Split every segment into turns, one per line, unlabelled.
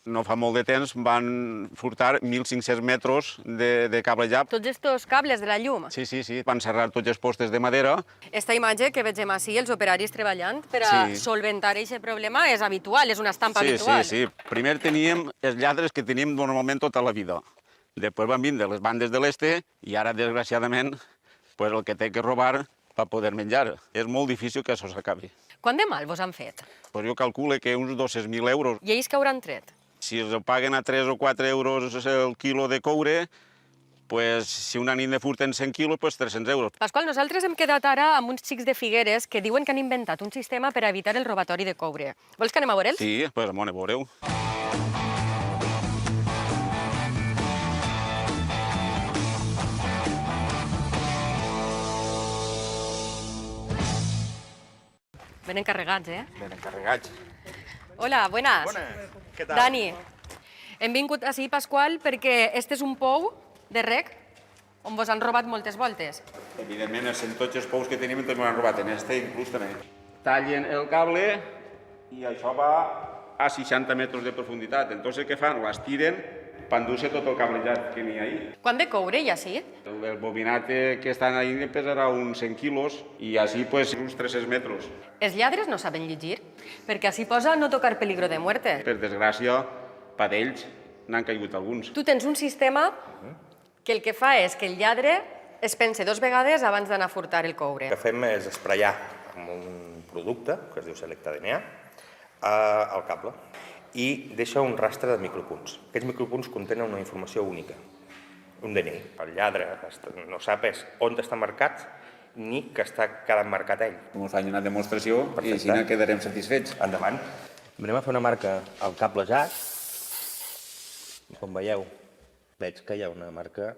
No fa molt de temps van furtar 1.500 metres de cablejat.
Tots estos cables de la llum.
Sí, van serrar tots els postes de madera.
Esta imatge que vegem així, els operaris treballant per a solventar aquest problema, és habitual, és una estampa habitual.
Sí. Primer teníem els lladres que teníem normalment tota la vida. Després van vindre les bandes de l'este i ara, desgraciadament, el que té que robar per poder menjar. És molt difícil que això s'acabi.
Quant de mal vos han fet?
Jo calculo que uns 200.000 euros.
I ells que hauran tret?
Si els paguen a 3 o 4 euros el quilo de coure, si una nit ne furten 100 quilos, 300 euros.
Pasqual, nosaltres hem quedat ara amb uns xics de Figueres que diuen que han inventat un sistema per a evitar el robatori de coure. Vols que anem a veure'ls?
Sí, anem a veure-ho.
Ben encarregats,
Ben encarregats.
Hola, buenas.
¿Qué tal?
Dani, hem vingut així, Pasqual, perquè este és un pou de rec on vos han robat moltes voltes.
Evidentment, en tots els pous que tenim ens l'han robat, en este inclús també. Tallen el cable i això va a 60 metres de profunditat. Entonces, què fan? L'estiren per endur-se tot el cablejat que n'hi ha ahí.
Quant de coure hi ha així?
El bobinat que estan ahí pesarà uns 100 quilos i així uns 300 metres.
Els lladres no saben llegir, perquè així posa no tocar peligro de muerte.
Per desgràcia, per ells n'han caigut alguns.
Tu tens un sistema que el que fa és que el lladre es pense 2 vegades abans d'anar a furtar el coure.
El que fem és espraiar amb un producte, que es diu Selecta DNA, al cable, i deixa un rastre de micropunts. Aquests micropunts contenen una informació única, un DNI. El lladre no sap on està marcat ni que està quedant marcat ell.
Ens fan una demostració i així quedarem satisfets.
Endavant. Anem a fer una marca al cablejat. Com veieu, veig que hi ha una marca,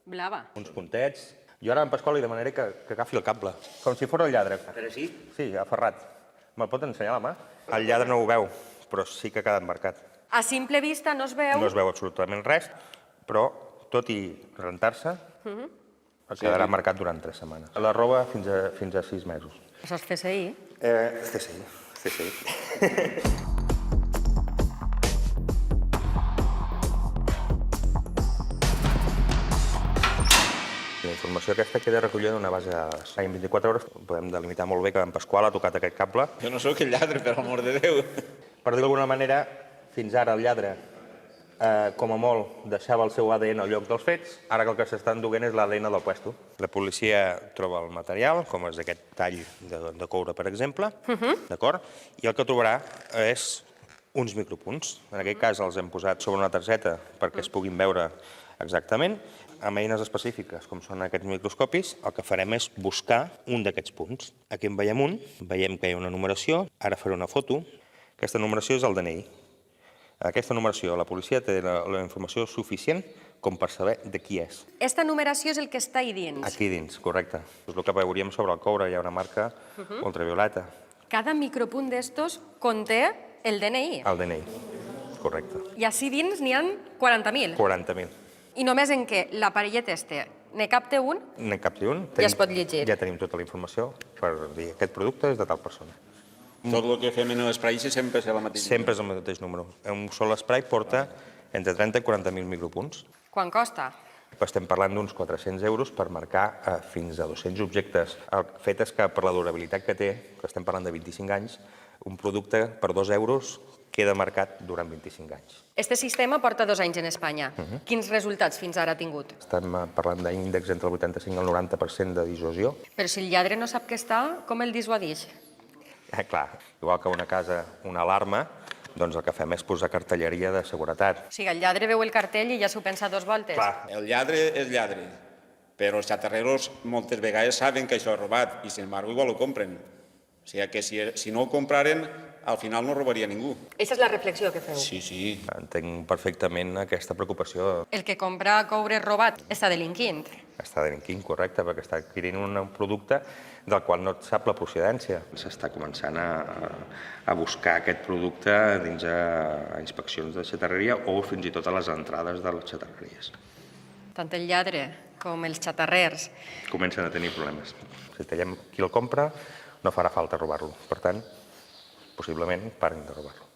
Blava.
uns puntets. Jo ara en Pasqual li demanaré que agafi el cable, com si fos el lladre.
A veure si?
Sí, aferrat. Me'l pot ensenyar a la mà? El lladre no ho veu, però sí que ha quedat marcat.
A simple vista no es veu.
No es veu absolutament res, però tot i rentar-se, quedarà marcat durant 3 setmanes. La roba fins a 6 mesos.
Això és CSI.
CSI. La informació aquesta queda recollida en una base de dades. En 24 hores podem delimitar molt bé que en Pasqual ha tocat aquest cable.
Jo no sóc el lladre, per amor de Déu.
Per dir-ho d'alguna manera, fins ara el lladre, com a molt, deixava el seu ADN al lloc dels fets, ara que el que s'està enduent és l'ADN del puesto. La policia troba el material, com és aquest tall de coure, per exemple, d'acord? I el que trobarà és uns micropunts. En aquest cas els hem posat sobre una targeta perquè es puguin veure exactament. Amb eines específiques, com són aquests microscopis, el que farem és buscar un d'aquests punts. Aquí en veiem un, veiem que hi ha una numeració, ara faré una foto. Aquesta numeració és el DNI. Aquesta numeració, la policia té la informació suficient com per saber de qui és.
Esta numeració és el que està ahí dins.
Aquí dins, correcte. És el que veuríem sobre el coure, hi ha una marca ultravioleta.
Cada micropunt d'estos conté el DNI.
El DNI, correcte.
I així dins n'hi ha 40.000.
40.000.
I només en què l'aparellet este ne capta un,
N'hi capti un.
Ja es pot llegir.
Ja tenim tota la informació per dir aquest producte és de tal persona.
Tot el que fem en l'esprai sempre és la mateixa.
Sempre és el mateix número. Un sol esprai porta entre 30 i 40.000 micropunts.
quan costa?
Estem parlant d'uns 400 euros per marcar fins a 200 objectes. El fet és que per la durabilitat que té, que estem parlant de 25 anys, un producte per 2 euros queda marcat durant 25 anys.
Este sistema porta 2 anys en Espanya. Quins resultats fins ara ha tingut?
Estem parlant d'índex entre el 85 i el 90% de dissuasió.
Però si el lladre no sap què està, com el dissuadix?
Clar, igual que una casa, una alarma, doncs el que fem és posar cartelleria de seguretat.
O sigui, el lladre veu el cartell i ja s'ho pensa 2 voltes.
Clar.
El lladre és lladre, però els xatarreros moltes vegades saben que això és robat i, sin embargo, igual ho compren. O sigui que si no ho compraren, al final no robaria ningú.
Aquesta és la reflexió que feu.
Sí.
Entenc perfectament aquesta preocupació.
El que compra coure robat està delinquint.
Està delinquint, correcte, perquè està adquirint un producte del qual no et sap la procedència. S'està començant a buscar aquest producte dins a inspeccions de xatarreria o fins i tot a les entrades de les xatarreries.
Tant el lladre com els xatarrers.
Comencen a tenir problemes. Si tallem qui el compra, no farà falta robar-lo. Per tant, possiblement parin de robar-lo.